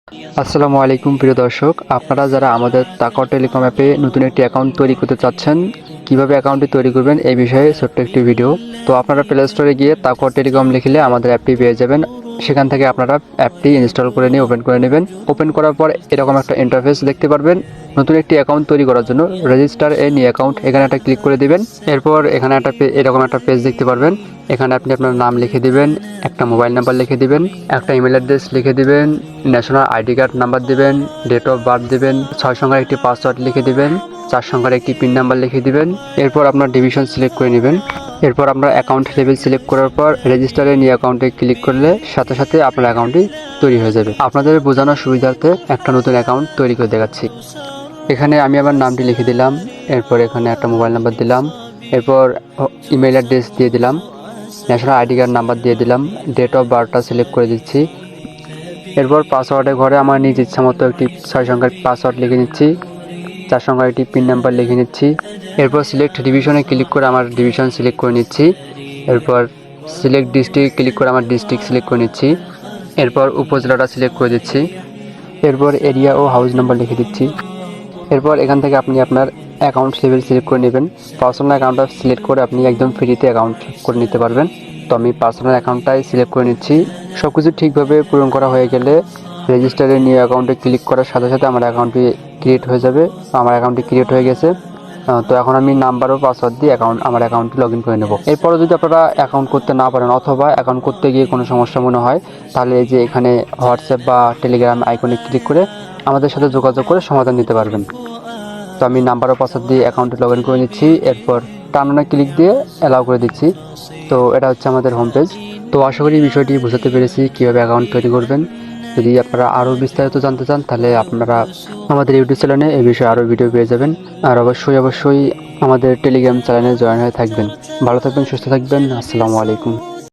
আসসালামু আলাইকুম প্রিয় দর্শক, আপনারা যারা আমাদের তাকওয়া টেলিকম অ্যাপে নতুন একটি অ্যাকাউন্ট তৈরি করতে চাচ্ছেন, কিভাবে অ্যাকাউন্টটি তৈরি করবেন এই বিষয়ে ছোট্ট একটি ভিডিও। তো আপনারা প্লে স্টোরে গিয়ে তাকওয়া টেলিকম লিখলে আমাদের অ্যাপটি পেয়ে যাবেন। সেখান থেকে আপনারা অ্যাপটি ইনস্টল করে নিয়ে ওপেন করে নেবেন। ওপেন করার পর এরকম একটা ইন্টারফেস দেখতে পারবেন। নতুন একটি অ্যাকাউন্ট তৈরি করার জন্য রেজিস্টার এ নিউ অ্যাকাউন্ট এখানে একটা ক্লিক করে দিবেন। এরপর এখানে এরকম একটা পেজ দেখতে পারবেন। এখানে আপনি আপনার নাম লিখে দিবেন, একটা মোবাইল নাম্বার লিখে দিবেন, একটা ইমেল অ্যাড্রেস লিখে দিবেন, ন্যাশনাল আইডি কার্ড নাম্বার দিবেন, ডেট অফ বার্থ দিবেন, 6 সংখ্যার একটি পাসওয়ার্ড লিখে দিবেন, 4 সংখ্যার একটি পিন নাম্বার লিখে দিবেন। এরপর আপনার ডিভিশন সিলেক্ট করে নেবেন। এরপর আপনার অ্যাকাউন্ট লেভেল সিলেক্ট করার পর রেজিস্টারে নিউ অ্যাকাউন্টে ক্লিক করলে সাথে সাথে আপনার অ্যাকাউন্টটি তৈরি হয়ে যাবে। আপনাদের বোঝানোর সুবিধার্থে একটা নতুন অ্যাকাউন্ট তৈরি করে দেখাচ্ছি। এখানে আমি আমার নামটি লিখে দিলাম, এরপর এখানে একটা মোবাইল নাম্বার দিলাম, এরপর ইমেল অ্যাড্রেস দিয়ে দিলাম, ন্যাশনাল আইডি কার্ড নাম্বার দিয়ে দিলাম, ডেট অফ বার্থটা সিলেক্ট করে দিচ্ছি। এরপর পাসওয়ার্ডের ঘরে আমার নিজ ইচ্ছা মতো একটি 6 সংখ্যার পাসওয়ার্ড লিখে নিচ্ছি, 4 সংখ্যার একটি পিন নাম্বার লিখে নিচ্ছি। এরপর সিলেক্ট ডিভিশনে ক্লিক করে আমার ডিভিশন সিলেক্ট করে নিচ্ছি। এরপর সিলেক্ট ডিস্ট্রিক্ট ক্লিক করে আমার ডিস্ট্রিক্ট সিলেক্ট করে নিচ্ছি। এরপর উপজেলাটা সিলেক্ট করে দিচ্ছি। এরপর এরিয়া ও হাউস নাম্বার লিখে দিচ্ছি। এরপর এখান থেকে আপনি আপনার অ্যাকাউন্ট লেভেল সিলেক্ট করে নেবেন। পার্সোনাল অ্যাকাউন্টটা সিলেক্ট করে আপনি একদম ফ্রিতে অ্যাকাউন্ট করে নিতে পারবেন। তো আমি পার্সোনাল অ্যাকাউন্টটাই সিলেক্ট করে নিচ্ছি। সব কিছু ঠিকভাবে পূরণ করা হয়ে গেলে রেজিস্টারে নিউ অ্যাকাউন্টে ক্লিক করার সাথে সাথে আমার অ্যাকাউন্টটি ক্রিয়েট হয়ে যাবে। আমার অ্যাকাউন্টটি ক্রিয়েট হয়ে গেছে। তো এখন আমি নাম্বার ও পাসওয়ার্ড দিয়ে আমার অ্যাকাউন্টটি লগ ইন করে নেব। এরপরে যদি আপনারা অ্যাকাউন্ট করতে না পারেন অথবা অ্যাকাউন্ট করতে গিয়ে কোনো সমস্যা মনে হয়, তাহলে এই যে এখানে হোয়াটসঅ্যাপ বা টেলিগ্রাম আইকনে ক্লিক করে আমাদের সাথে যোগাযোগ করে সমাধান নিতে পারবেন। তো আমি নাম্বার ও পাসওয়ার্ড দিয়ে অ্যাকাউন্টে লগ ইন করে নিচ্ছি। এরপর টার্ন ক্লিক দিয়ে অ্যালাউ করে দিচ্ছি। তো এটা হচ্ছে আমাদের হোম পেজ। তো আশা করি বিষয়টি বুঝাতে পেরেছি কীভাবে অ্যাকাউন্ট তৈরি করবেন। যদি আপনারা আরও বিস্তারিত জানতে চান তাহলে আপনারা আমাদের ইউটিউব চ্যানেলে এই বিষয়ে আরও ভিডিও পেয়ে যাবেন। আর অবশ্যই আমাদের টেলিগ্রাম চ্যানেলে জয়েন হয়ে থাকবেন। ভালো থাকবেন, সুস্থ থাকবেন। আসসালামু আলাইকুম।